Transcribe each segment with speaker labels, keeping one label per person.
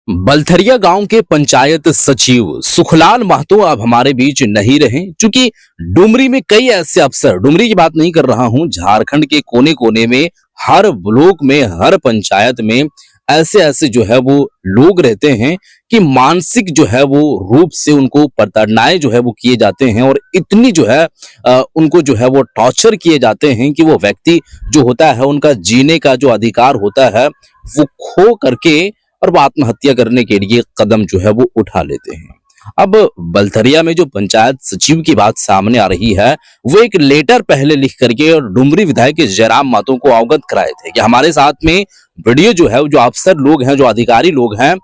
Speaker 1: बलथरिया गांव के पंचायत सचिव सुखलाल महतो अब हमारे बीच नहीं रहे। चूंकि डुमरी में कई ऐसे अफसर, डुमरी की बात नहीं कर रहा हूं, झारखंड के कोने कोने में, हर ब्लॉक में, हर पंचायत में ऐसे ऐसे जो है वो लोग रहते हैं कि मानसिक जो है वो रूप से उनको प्रताड़नाएं जो है वो किए जाते हैं और इतनी जो है उनको जो है वो टॉर्चर किए जाते हैं कि वो व्यक्ति जो होता है उनका जीने का जो अधिकार होता है वो खो करके और वो आत्महत्या करने के लिए कदम जो है वो उठा लेते हैं। अब बलथरिया में जो पंचायत सचिव की बात सामने आ रही है, वो एक लेटर पहले लिख करके और डुमरी विधायक जयराम महतो को अवगत कराए थे कि हमारे साथ में वीडियो जो है, जो अफसर लोग हैं, जो अधिकारी लोग हैं,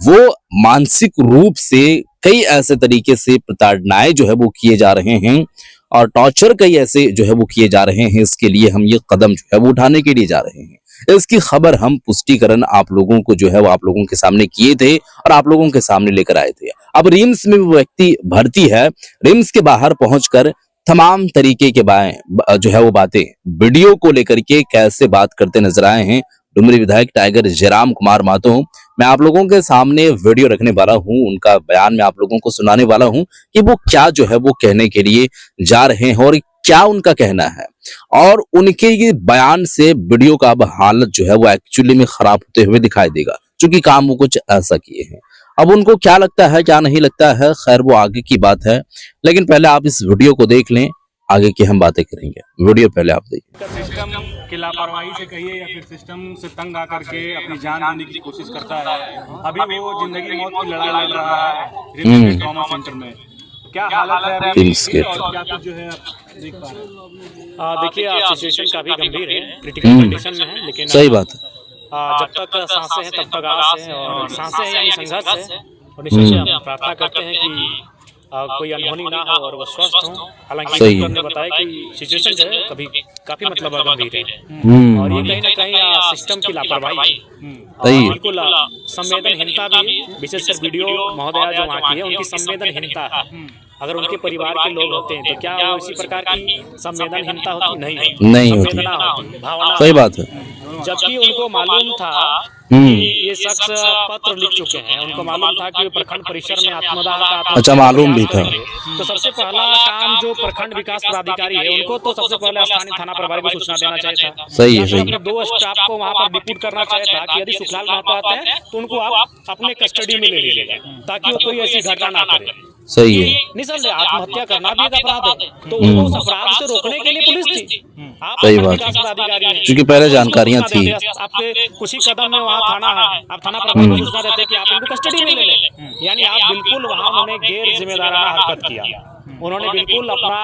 Speaker 1: वो मानसिक रूप से कई ऐसे तरीके से प्रताड़नाएं जो है वो किए जा रहे हैं और टॉर्चर कई ऐसे जो है वो किए जा रहे हैं। इसके लिए हम ये कदम जो है वो उठाने के लिए जा रहे हैं। इसकी खबर हम पुष्टिकरण आप लोगों को जो है वो आप लोगों के सामने किए थे और आप लोगों के सामने लेकर आए थे। अब रिम्स में वो व्यक्ति भर्ती है। रिम्स के बाहर पहुंचकर तमाम तरीके के जो है वो बातें वीडियो को लेकर के कैसे बात करते नजर आए हैं डुमरी विधायक टाइगर जयराम कुमार महतो। मैं आप लोगों के सामने वीडियो रखने वाला हूं, उनका बयान मैं आप लोगों को सुनाने वाला हूं कि वो क्या जो है वो कहने के लिए जा रहे हैं और क्या उनका कहना है। और उनके ये बयान से वीडियो का अब हालत जो है वो एक्चुअली में खराब होते हुए दिखाई देगा, क्योंकि काम वो कुछ ऐसा किए हैं। अब उनको क्या लगता है, क्या नहीं लगता है, खैर वो आगे की बात है, लेकिन पहले आप इस वीडियो को देख लें, आगे की हम बातें करेंगे। वीडियो पहले आप देखिए।
Speaker 2: सिस्टम की लापरवाही से कहिए या फिर सिस्टम से तंग आकर के अपनी जान देने की कोशिश करता है। अभी वो जिंदगी मौत की लड़ाई लड़ रहा है ट्रॉमा सेंटर में। क्या हालत है अभी और क्या कुछ जो है देख पा रहे हैं?
Speaker 3: देखिए, सिचुएशन काफी गंभीर है, क्रिटिकल कंडीशन में है, लेकिन
Speaker 1: सही बात है।
Speaker 3: जब तक सांसें हैं तब तक आस है, और सांसें हैं यानी संघर्ष है। और निश्चय से हम प्रार्थना करते हैं कि कोई अनहोनी ना हो और वो स्वस्थ हो। हालांकि डॉक्टर ने बताया कि सिचुएशन जो है कभी काफी मतलब गंभीर है और ये कहीं ना कहीं सिस्टम की लापरवाही, बिल्कुल संवेदनहीनता भी, विशेषकर वीडियो महोदया जो वहाँ की है उनकी संवेदनहीनता है। अगर उनके परिवार के लोग होते हैं तो क्या वो इसी प्रकार की संवेदनहीनता होती? नहीं होती, भावना।
Speaker 1: सही बात है।
Speaker 3: जबकि उनको मालूम था कि ये शख्स पत्र लिख चुके हैं, उनको मालूम था कि प्रखंड परिसर में आत्मदाह का
Speaker 1: अच्छा, मालूम भी था।
Speaker 3: तो सबसे पहला काम जो प्रखंड विकास पदाधिकारी है उनको तो सबसे पहले स्थानीय थाना प्रभारी को सूचना देना चाहिए था।
Speaker 1: सही है, सही।
Speaker 3: अपने 2 स्टाफ को वहाँ पर डिप्यूट करना चाहिए था कि यदि सुखलाल महतो आते हैं तो उनको आप अपने कस्टडी में ले लीजिएगा, ताकि वो कोई ऐसी घटना ना करे।
Speaker 1: सही है।
Speaker 3: निसंदेह आत्महत्या करना भी एक अपराध है, तो उनको उस अपराध से रोकने के लिए पुलिस थी। आप
Speaker 1: सही बात है, क्योंकि पहले जानकारियां थी।
Speaker 3: आपके कुछ ही कदम में वहाँ थाना है, आप थाना प्रभारी को सूचना देते कि आप इनको कस्टडी में ले लें। यानी आप बिल्कुल वहाँ उन्होंने गैर जिम्मेदाराना हरकत किया। उन्होंने बिल्कुल अपना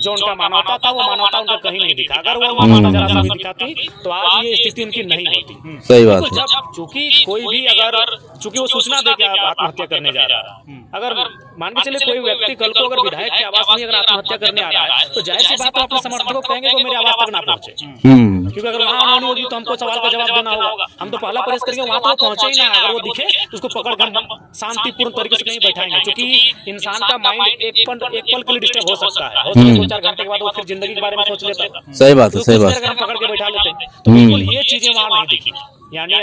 Speaker 3: जो उनका मानवता था वो मानवता उनका कहीं नहीं दिखा। अगर वो मानवता जरा सा भी दिखाती तो आज ये स्थिति उनकी नहीं होती।
Speaker 1: सही बात है।
Speaker 3: जब चूंकि कोई भी अगर चूंकि वो सूचना दे के आत्महत्या करने जा रहा है, अगर मान के चले कोई व्यक्ति कल को अगर विधायक के आवास में अगर आत्महत्या करने आ रहा है तो जाहिर सी बात है अपने समर्थकों को कहेंगे कि मेरे आवास तक ना पहुंचे, क्योंकि अगर वहाँ अनहोनी होगी तो हमको सवाल का जवाब देना होगा। हम तो पहला प्रयास करेंगे वहाँ तो पहुंचे ही ना, अगर वो दिखे तो उसको पकड़ कर हम शांतिपूर्ण तरीके से कहीं बैठाएंगे, क्योंकि इंसान का माइंड एक पल के लिए डिस्टर्ब हो सकता है। हो सकता है 2-4 घंटे के बाद वो फिर जिंदगी के बारे में सोच लेता है।
Speaker 1: सही बात है, सही बात है।
Speaker 3: अगर हम पकड़ के बैठा लेते हैं तो बिल्कुल ये चीजें वहाँ नहीं दिखी। यानी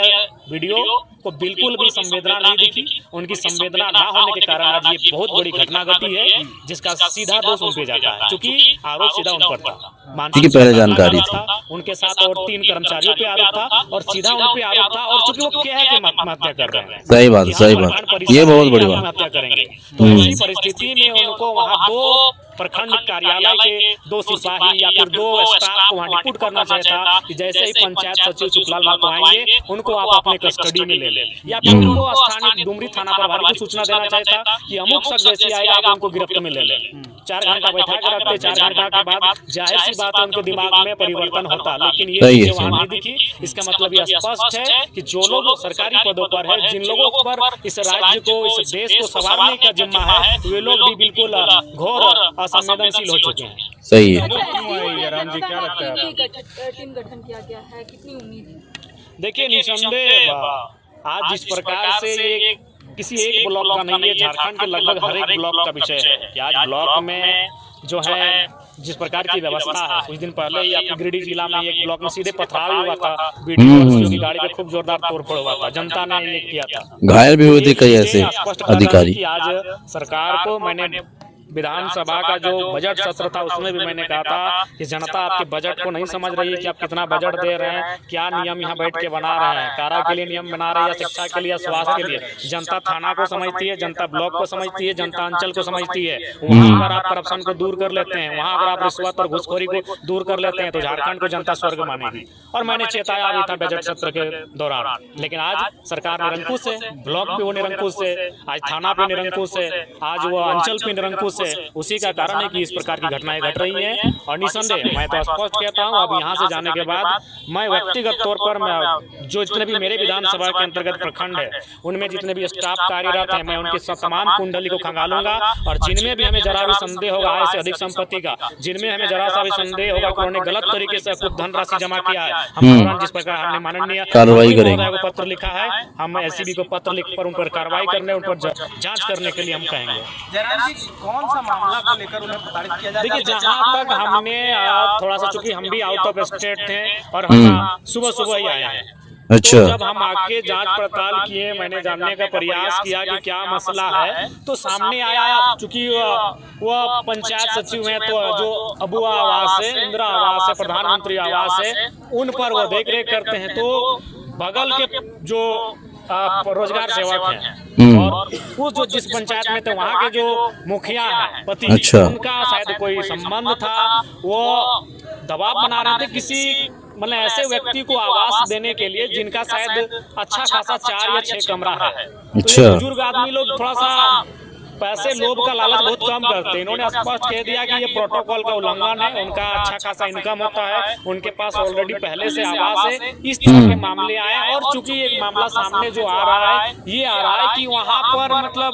Speaker 3: वीडियो को बिल्कुल भी संवेदना नहीं दिखी। उनकी संवेदना ना होने के कारण आज ये बहुत बड़ी घटना घटी है, जिसका सीधा दोष उन पे जाता है, क्योंकि आरोप सीधा उन पर था।
Speaker 1: क्योंकि पहले जानकारी थी,
Speaker 3: उनके साथ और 3 कर्मचारियों पे आरोप था और सीधा उन पे आरोप था। और चूंकि वो क्या है कि आत्महत्या कर रहे हैं,
Speaker 1: सही बात, सही बात, ये बहुत बड़ी बात।
Speaker 3: आत्महत्या करेंगे तो ऐसी परिस्थिति में उनको वहाँ 2 प्रखंड कार्यालय के 2 सिपाही या फिर 2 स्टाफ को वहाँ डिप्यूट करना चाहिए था कि जैसे ही पंचायत सचिव सुखलाल महतो आएंगे उनको आप अपने कस्टडी में ले लें, या फिर उनको स्थानीय डुमरी थाना प्रभारी को सूचना देना चाहिए था कि अमुक शख्स जैसे आएगा आप उनको गिरफ्त में ले लें। 4 घंटा बैठा के रखते, 4 घंटा के बाद जाहिर सी बात है उनके दिमाग में परिवर्तन होता, लेकिन ये चीजें वहाँ नहीं दिखी। इसका मतलब ये स्पष्ट है कि जो लोग सरकारी पदों पर है, जिन लोगों पर इस राज्य को, इस देश को संवारने का जिम्मा है, वे लोग भी बिल्कुल घोर असंवेदनशील हो चुके हैं।
Speaker 1: सही है।
Speaker 2: क्या लगता है
Speaker 4: टीम गठन किया गया है, कितनी उम्मीद है?
Speaker 3: देखिए, निसंदेह आज जिस प्रकार से ये किसी एक ब्लॉक का नहीं है, झारखंड के लगभग हर एक ब्लॉक का विषय है कि आज ब्लॉक में जो है जिस प्रकार की व्यवस्था है, कुछ दिन पहले ही आपके गिरिडीह जिला में एक ब्लॉक में सीधे पथराव हुआ था, वीडियो की गाड़ी पे खूब जोरदार तोड़फोड़ हुआ था, जनता ने ये किया था,
Speaker 1: घायल भी हुए थे कई ऐसे
Speaker 3: स्पष्ट करना है
Speaker 1: अधिकारी।
Speaker 3: कि आज सरकार को मैंने विधानसभा का जो बजट सत्र था उसमें भी मैंने कहा था कि जनता आपके बजट को नहीं समझ रही है कि आप कितना बजट दे रहे हैं, क्या नियम यहाँ बैठ के बना रहे हैं, कारा के लिए नियम बना रहे हैं या शिक्षा के लिए या स्वास्थ्य के लिए। जनता थाना को समझती है, जनता ब्लॉक को समझती है, जनता अंचल को समझती है। वहाँ अगर आप करप्शन को दूर कर लेते हैं, वहाँ अगर आप रिश्वत और घुसखोरी को दूर कर लेते हैं तो झारखंड को जनता स्वर्ग मानेगी। और मैंने चेताया भी था बजट सत्र के दौरान, लेकिन आज सरकार निरंकुश है, ब्लॉक पे वो निरंकुश है, आज थाना पे निरंकुश है, आज वो अंचल पे निरंकुश है। उसी का कारण है कि इस प्रकार की घटनाएं घट रही हैं। और निसंदेह मैं तो स्पष्ट कहता हूं, अब यहां से जाने के बाद मैं व्यक्तिगत तौर पर मैं जो जितने भी मेरे विधानसभा के अंतर्गत प्रखंड है उनमें जितने भी स्टाफ कार्यरत हैं, मैं उनकी तमाम कुंडली को खंगालूंगा। और जिनमें भी हमें जरा भी संदेह होगा आय से अधिक संपत्ति का, जिनमें हमें जरा सा भी संदेह होगा कि उन्होंने गलत तरीके से कुछ धनराशि जमा किया है, हम जिस प्रकार हमने माननीय
Speaker 1: कार्रवाई करेंगे,
Speaker 3: को पत्र लिखा है, हम एसीबी को पत्र लिख कर उन पर कार्रवाई करने, उन पर जांच करने के लिए हम कहेंगे।
Speaker 2: कौन सा मामला को लेकर उन्हें प्रताड़ित किया जाता है?
Speaker 3: देखिए, जहाँ तक हमने थोड़ा सा, चूंकि हम भी आउट ऑफ स्टेट थे और हम सुबह सुबह ही आए हैं,
Speaker 1: अच्छा,
Speaker 3: तो जब हम आके जांच पड़ताल किए, मैंने जानने का प्रयास किया कि क्या मसला है, तो सामने आया चूंकि वह पंचायत सचिव हैं, तो जो अबुआ आवास है, इंदिरा आवास है, प्रधानमंत्री आवास है, उन पर वो देख रेख करते हैं। तो बगल के जो रोजगार सेवक हैं और वो जो जिस पंचायत में थे वहाँ के जो मुखिया हैं पति,
Speaker 1: अच्छा,
Speaker 3: उनका शायद कोई संबंध था, वो दबाव बना रहे थे किसी मतलब ऐसे व्यक्ति को आवास देने के लिए जिनका शायद अच्छा खासा 4 या 6 कमरा है।
Speaker 1: अच्छा,
Speaker 3: तो बुजुर्ग आदमी लोग थोड़ा सा पैसे लोभ का लालच बहुत कम करते हैं। इन्होंने स्पष्ट कह दिया कि ये प्रोटोकॉल का उल्लंघन है, उनका अच्छा खासा इनकम होता है, उनके पास ऑलरेडी पहले से आवास है, इस तरह के मामले आए। और चूंकि एक मामला सामने जो आ रहा है ये आ रहा है कि वहाँ पर मतलब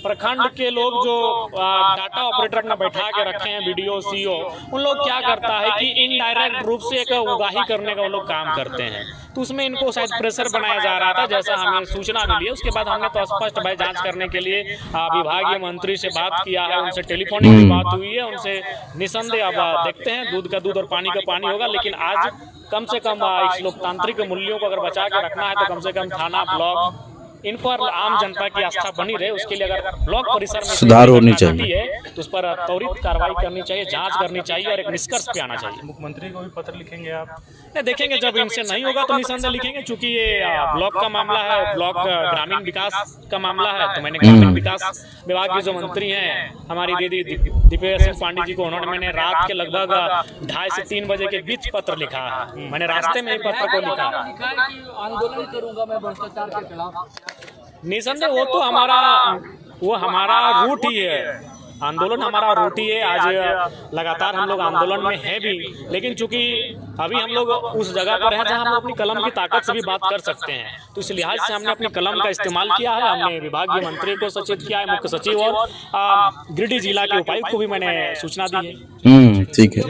Speaker 3: प्रखंड के लोग जो डाटा ऑपरेटर में बैठा के रखे हैं, बीडीओ सीओ, उन लोग क्या करता है कि इनडायरेक्ट रूप से एक उगाही करने का वो लोग काम करते हैं। तो उसमें इनको शायद प्रेशर बनाया जा रहा था, जैसा हमें सूचना मिली है। उसके बाद हमने तो स्पष्ट भाई जांच करने के लिए विभागीय मंत्री से बात किया है, उनसे टेलीफोनिक भी बात हुई है, उनसे निसंदेह अब देखते हैं, दूध का दूध और पानी का पानी होगा। लेकिन आज कम से कम इस लोकतांत्रिक मूल्यों को अगर बचा के रखना है तो कम से कम थाना, ब्लॉक, इन पर आम जनता की आस्था बनी रहे, उसके लिए अगर ब्लॉक परिसर में
Speaker 1: सुधार होनी चाहिए
Speaker 3: तो उस पर त्वरित कार्रवाई करनी चाहिए, जांच करनी चाहिए और एक निष्कर्ष पे आना चाहिए।
Speaker 2: मुख्यमंत्री को भी पत्र लिखेंगे आप?
Speaker 3: नहीं, देखेंगे जब इनसे नहीं होगा तो निसंदेह लिखेंगे। चूंकि ये ब्लॉक का मामला है, ब्लॉक ग्रामीण विकास का मामला है, तो मैंने ग्रामीण विकास विभाग के जो मंत्री हैं हमारी दीदी दीपेश सिंह पांडे जी को, उन्होंने मैंने रात के लगभग 2:30 से 3 बजे के बीच पत्र लिखा है। मैंने रास्ते में ही पत्र को लिखा,
Speaker 5: आंदोलन करूंगा मैं भ्रष्टाचार के खिलाफ।
Speaker 3: निसंदेह वो हमारा रूट ही है, आंदोलन हमारा रूट ही है। आज लगातार हम लोग आंदोलन में हैं भी, लेकिन चूंकि अभी हम लोग उस जगह पर हैं जहां हम अपनी कलम की ताकत से भी बात कर सकते हैं, तो इस लिहाज से हमने अपनी कलम का इस्तेमाल किया है। हमने विभागीय मंत्री को सूचित किया है, मुख्य सचिव और गिरिडीह जिला के उपायुक्त को भी मैंने सूचना दी है।
Speaker 1: ठीक है।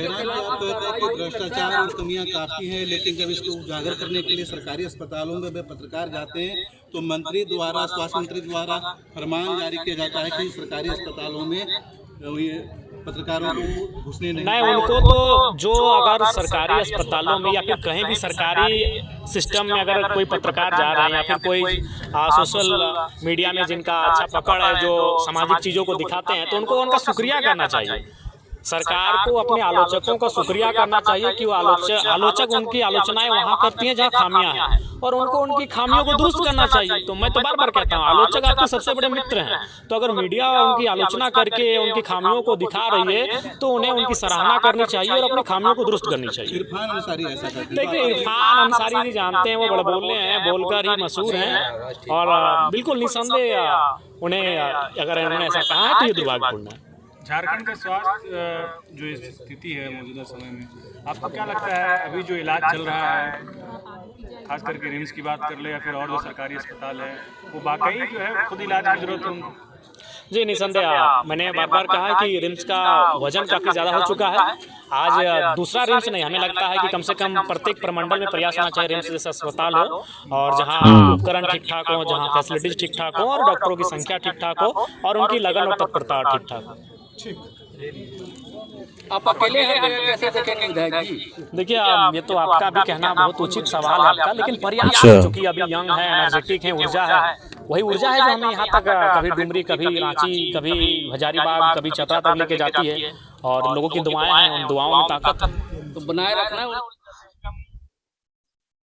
Speaker 5: भ्रष्टाचार और कमियां काफी हैं, लेकिन जब इसको उजागर करने के लिए सरकारी अस्पतालों में वे पत्रकार जाते हैं तो मंत्री द्वारा, स्वास्थ्य मंत्री द्वारा फरमान जारी किया जाता है कि सरकारी अस्पतालों में पत्रकारों को घुसने नहीं।
Speaker 3: उनको तो जो अगर सरकारी अस्पतालों में या फिर कहीं भी सरकारी सिस्टम में अगर कोई पत्रकार जा रहे हैं या फिर कोई सोशल मीडिया में जिनका अच्छा पकड़ है, जो सामाजिक चीज़ों को दिखाते हैं, तो उनको उनका शुक्रिया करना चाहिए। सरकार को अपने आलोचकों का शुक्रिया करना चाहिए कि वो आलोचक उनकी आलोचनाएं वहां करती हैं जहां खामियां हैं, और उनको उनकी खामियों को दुरुस्त करना चाहिए। तो मैं तो बार बार कहता हूं, आलोचक आपके सबसे बड़े मित्र हैं, तो अगर मीडिया उनकी आलोचना करके उनकी खामियों को दिखा रही है तो उन्हें उनकी सराहना करनी चाहिए और अपनी खामियों को दुरुस्त करनी चाहिए।
Speaker 5: इरफान अंसारी ऐसा करते हैं।
Speaker 3: देखिए, इरफान अंसारी जी जानते हैं, वो बड़े बोलने हैं, बोलकर ही मशहूर हैं, और बिल्कुल निसंदेह उन्हें अगर उन्होंने ऐसा कहा है तो ये दुर्भाग्यपूर्ण है।
Speaker 2: झारखंड का स्वास्थ्य जो स्थिति है मौजूदा समय में, आपको क्या लगता है अभी जो इलाज चल रहा है, खास करके रिम्स की बात कर ले या फिर और जो सरकारी अस्पताल है, वो वाकई जो है खुद इलाज की जरूरत है उनको?
Speaker 3: जी निसंदेह, मैंने बार बार कहा है कि रिम्स का वजन काफ़ी ज़्यादा हो चुका है। आज दूसरा रिम्स नहीं, हमें लगता है कि कम से कम प्रत्येक प्रमंडल में प्रयास होना चाहिए रिम्स जैसा अस्पताल हो, और जहां उपकरण ठीक ठाक हो, जहां फैसिलिटीज ठीक ठाक हो, और डॉक्टरों की संख्या ठीक ठाक हो, और उनकी लगन और तत्परता ठीक ठाक हो।
Speaker 6: आप अकेले हैं कैसे देखेंगे विधायक जी?
Speaker 3: देखिए ये तो आपका भी कहना बहुत उचित सवाल है आपका, लेकिन पर्याप्त
Speaker 1: अच्छा।
Speaker 3: है, चूंकि अभी यंग है, एनर्जेटिक है, ऊर्जा है, वही ऊर्जा है जो हमें यहाँ तक कभी डुमरी, कभी रांची, कभी हजारीबाग, कभी चतरा तक लेके जाती है, और लोगों की दुआएं हैं, उन दुआओं में ताकत है।
Speaker 6: तो बनाए रखना है।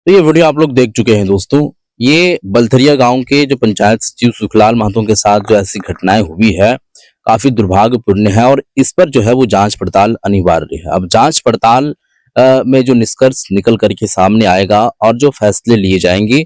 Speaker 1: तो ये वीडियो आप लोग देख चुके हैं दोस्तों। ये बलथरिया गांव के जो पंचायत सचिव सुखलाल महतो के साथ जो ऐसी घटनाएं हुई है, काफी दुर्भाग्यपूर्ण है और इस पर जो है वो जांच पड़ताल अनिवार्य है। अब जांच पड़ताल में जो निष्कर्ष निकल करके सामने आएगा और जो फैसले लिए जाएंगे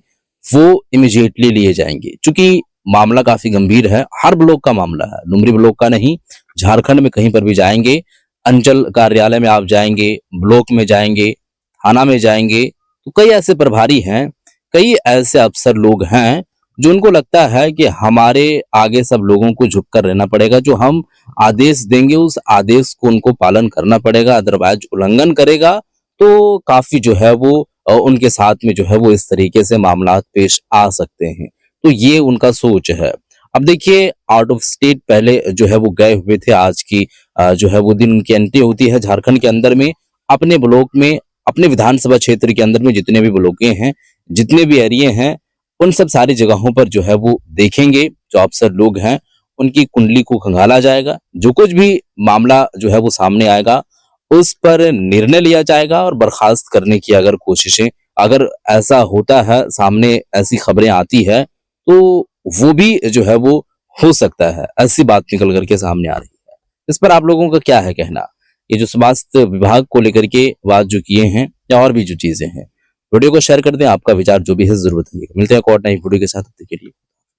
Speaker 1: वो इमीडिएटली लिए जाएंगे, क्योंकि मामला काफी गंभीर है। हर ब्लॉक का मामला है, डुमरी ब्लॉक का नहीं, झारखंड में कहीं पर भी जाएंगे, अंचल कार्यालय में आप जाएंगे, ब्लॉक में जाएंगे, थाना में जाएंगे, तो कई ऐसे प्रभारी हैं, कई ऐसे अफसर लोग हैं जो उनको लगता है कि हमारे आगे सब लोगों को झुककर रहना पड़ेगा, जो हम आदेश देंगे उस आदेश को उनको पालन करना पड़ेगा, अदरवाइज उल्लंघन करेगा तो काफी जो है वो उनके साथ में जो है वो इस तरीके से मामला पेश आ सकते हैं। तो ये उनका सोच है। अब देखिए आउट ऑफ स्टेट पहले जो है वो गए हुए थे, आज की जो है वो दिन उनकी एंट्री होती है झारखंड के अंदर में, अपने ब्लॉक में, अपने विधानसभा क्षेत्र के अंदर में जितने भी ब्लॉके हैं, जितने भी एरिए हैं, उन सब सारी जगहों पर जो है वो देखेंगे, जो अफसर लोग हैं उनकी कुंडली को खंगाला जाएगा, जो कुछ भी मामला जो है वो सामने आएगा उस पर निर्णय लिया जाएगा और बर्खास्त करने की अगर कोशिशें, अगर ऐसा होता है, सामने ऐसी खबरें आती है तो वो भी जो है वो हो सकता है, ऐसी बात निकल करके सामने आ रही है। इस पर आप लोगों का क्या है कहना? ये जो स्वास्थ्य विभाग को लेकर के बात जो किए हैं या और भी जो चीजें हैं, वीडियो को शेयर कर दें, आपका विचार जो भी है जरूर बताइएगा। मिलते हैं एक और नई वीडियो के साथ, तब तक के लिए।